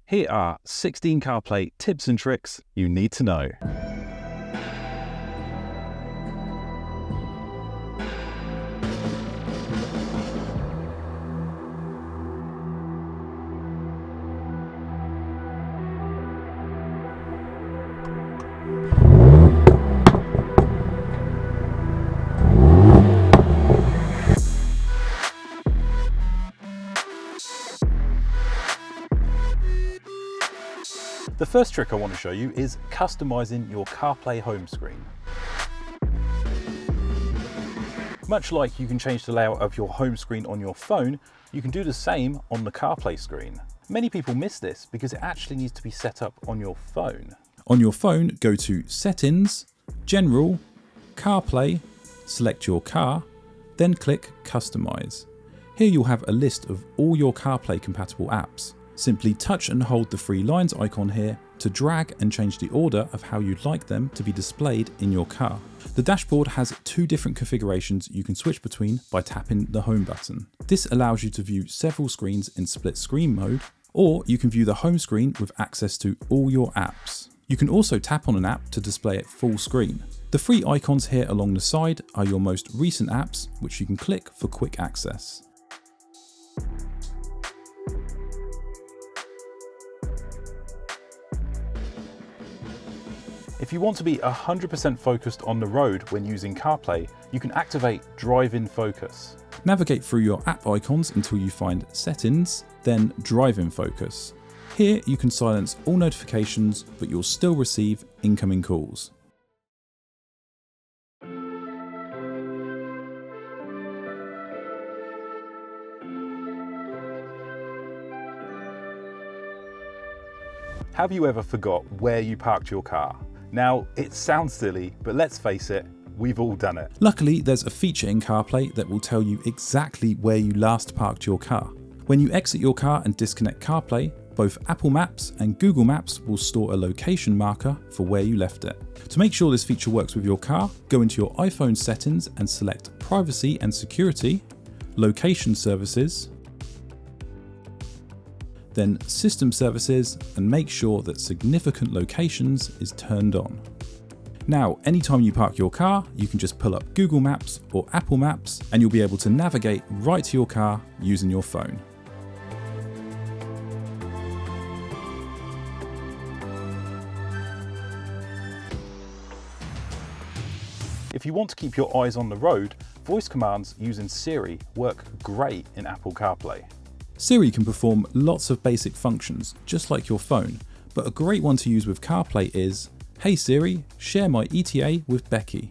Here are 16 CarPlay tips and tricks you need to know. The first trick I want to show you is customizing your CarPlay home screen. Much like you can change the layout of your home screen on your phone, you can do the same on the CarPlay screen. Many people miss this because it actually needs to be set up on your phone. On your phone, go to Settings, General, CarPlay, select your car, then click Customize. Here you'll have a list of all your CarPlay compatible apps. Simply touch and hold the three lines icon here to drag and change the order of how you'd like them to be displayed in your car. The dashboard has two different configurations you can switch between by tapping the home button. This allows you to view several screens in split screen mode, or you can view the home screen with access to all your apps. You can also tap on an app to display it full screen. The three icons here along the side are your most recent apps, which you can click for quick access. If you want to be 100% focused on the road when using CarPlay, you can activate DriveIn Focus. Navigate through your app icons until you find Settings, then DriveIn Focus. Here you can silence all notifications, but you'll still receive incoming calls. Have you ever forgot where you parked your car? Now, it sounds silly, but let's face it, we've all done it. Luckily, there's a feature in CarPlay that will tell you exactly where you last parked your car. When you exit your car and disconnect CarPlay, both Apple Maps and Google Maps will store a location marker for where you left it. To make sure this feature works with your car, go into your iPhone settings and select Privacy and Security, Location Services, then System Services, and make sure that Significant Locations is turned on. Now, anytime you park your car, you can just pull up Google Maps or Apple Maps and you'll be able to navigate right to your car using your phone. If you want to keep your eyes on the road, voice commands using Siri work great in Apple CarPlay. Siri can perform lots of basic functions, just like your phone, but a great one to use with CarPlay is, "Hey Siri, share my ETA with Becky."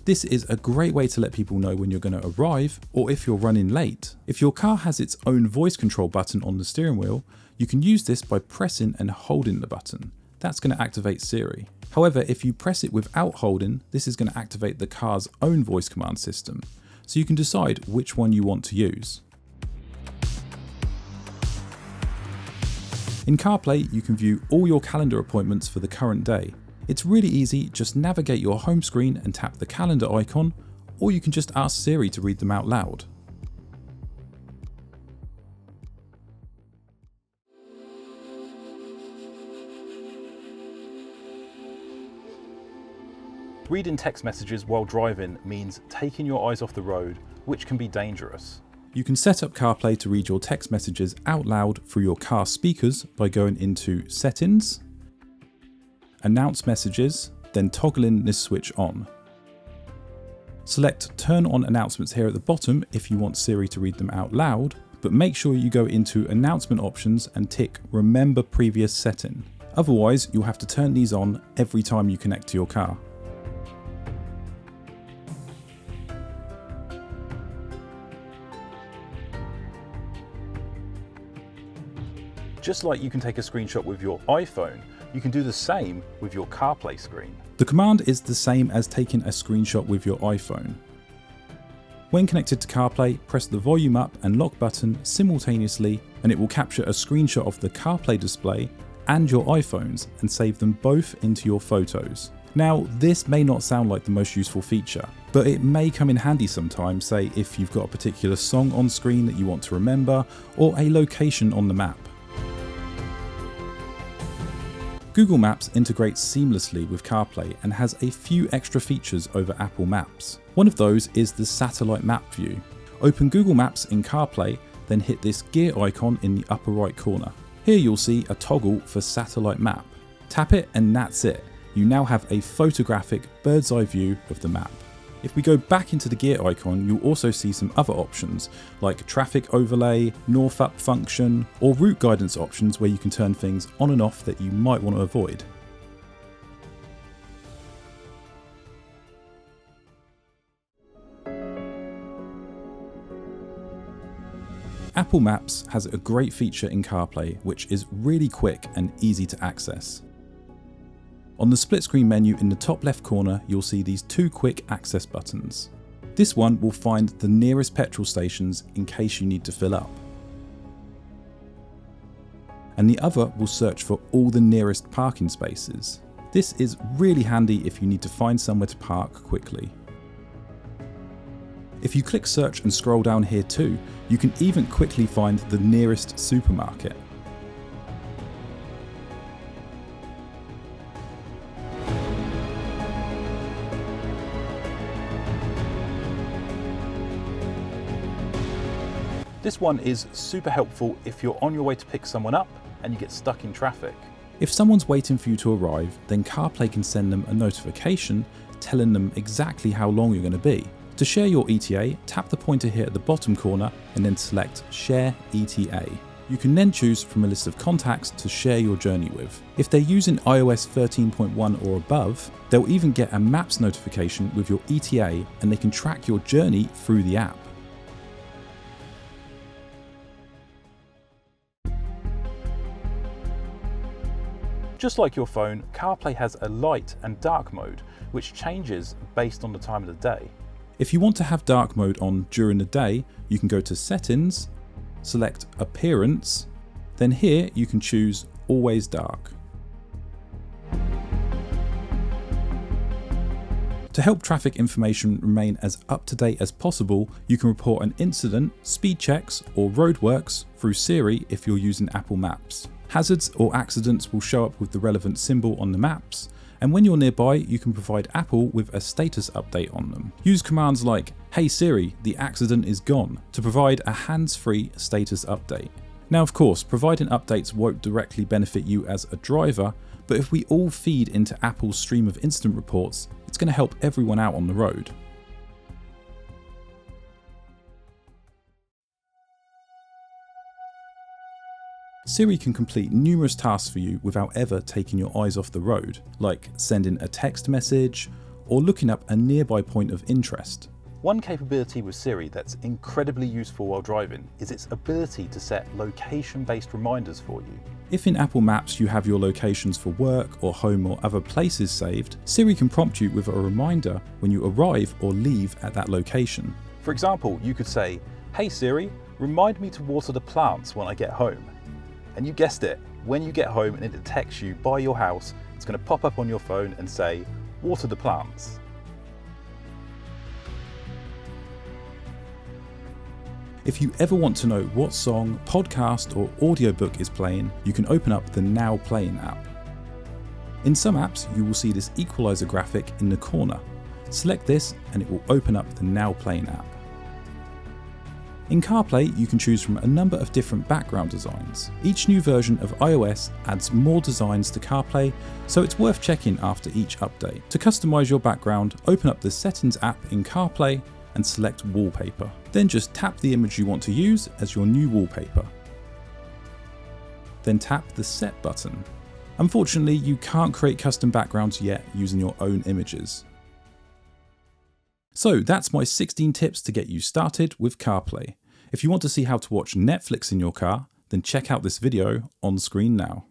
This is a great way to let people know when you're going to arrive or if you're running late. If your car has its own voice control button on the steering wheel, you can use this by pressing and holding the button. That's going to activate Siri. However, if you press it without holding, this is going to activate the car's own voice command system, so you can decide which one you want to use. In CarPlay, you can view all your calendar appointments for the current day. It's really easy, just navigate your home screen and tap the calendar icon, or you can just ask Siri to read them out loud. Reading text messages while driving means taking your eyes off the road, which can be dangerous. You can set up CarPlay to read your text messages out loud through your car speakers by going into Settings, Announce Messages, then toggling this switch on. Select Turn on Announcements here at the bottom if you want Siri to read them out loud, but make sure you go into Announcement Options and tick Remember Previous Setting. Otherwise, you'll have to turn these on every time you connect to your car. Just like you can take a screenshot with your iPhone, you can do the same with your CarPlay screen. The command is the same as taking a screenshot with your iPhone. When connected to CarPlay, press the volume up and lock button simultaneously and it will capture a screenshot of the CarPlay display and your iPhones and save them both into your photos. Now, this may not sound like the most useful feature, but it may come in handy sometimes, say if you've got a particular song on screen that you want to remember or a location on the map. Google Maps integrates seamlessly with CarPlay and has a few extra features over Apple Maps. One of those is the satellite map view. Open Google Maps in CarPlay, then hit this gear icon in the upper right corner. Here you'll see a toggle for satellite map. Tap it and that's it. You now have a photographic bird's eye view of the map. If we go back into the gear icon, you'll also see some other options like traffic overlay, north up function, or route guidance options where you can turn things on and off that you might want to avoid. Apple Maps has a great feature in CarPlay which is really quick and easy to access. On the split screen menu in the top left corner, you'll see these two quick access buttons. This one will find the nearest petrol stations in case you need to fill up. And the other will search for all the nearest parking spaces. This is really handy if you need to find somewhere to park quickly. If you click search and scroll down here too, you can even quickly find the nearest supermarket. This one is super helpful if you're on your way to pick someone up and you get stuck in traffic. If someone's waiting for you to arrive, then CarPlay can send them a notification telling them exactly how long you're going to be. To share your ETA, tap the pointer here at the bottom corner and then select Share ETA. You can then choose from a list of contacts to share your journey with. If they're using iOS 13.1 or above, they'll even get a Maps notification with your ETA and they can track your journey through the app. Just like your phone, CarPlay has a light and dark mode, which changes based on the time of the day. If you want to have dark mode on during the day, you can go to Settings, select Appearance, then here you can choose Always Dark. To help traffic information remain as up to date as possible, you can report an incident, speed checks, or roadworks through Siri if you're using Apple Maps. Hazards or accidents will show up with the relevant symbol on the maps, and when you're nearby, you can provide Apple with a status update on them. Use commands like, "Hey Siri, the accident is gone," to provide a hands-free status update. Now of course, providing updates won't directly benefit you as a driver, but if we all feed into Apple's stream of incident reports, it's going to help everyone out on the road. Siri can complete numerous tasks for you without ever taking your eyes off the road, like sending a text message or looking up a nearby point of interest. One capability with Siri that's incredibly useful while driving is its ability to set location-based reminders for you. If in Apple Maps you have your locations for work or home or other places saved, Siri can prompt you with a reminder when you arrive or leave at that location. For example, you could say, "Hey Siri, remind me to water the plants when I get home." And you guessed it, when you get home and it detects you by your house, it's going to pop up on your phone and say, "Water the plants." If you ever want to know what song, podcast or audiobook is playing, you can open up the Now Playing app. In some apps, you will see this equalizer graphic in the corner. Select this and it will open up the Now Playing app. In CarPlay, you can choose from a number of different background designs. Each new version of iOS adds more designs to CarPlay, so it's worth checking after each update. To customize your background, open up the Settings app in CarPlay and select Wallpaper. Then just tap the image you want to use as your new wallpaper. Then tap the Set button. Unfortunately, you can't create custom backgrounds yet using your own images. So that's my 16 tips to get you started with CarPlay. If you want to see how to watch Netflix in your car, then check out this video on screen now.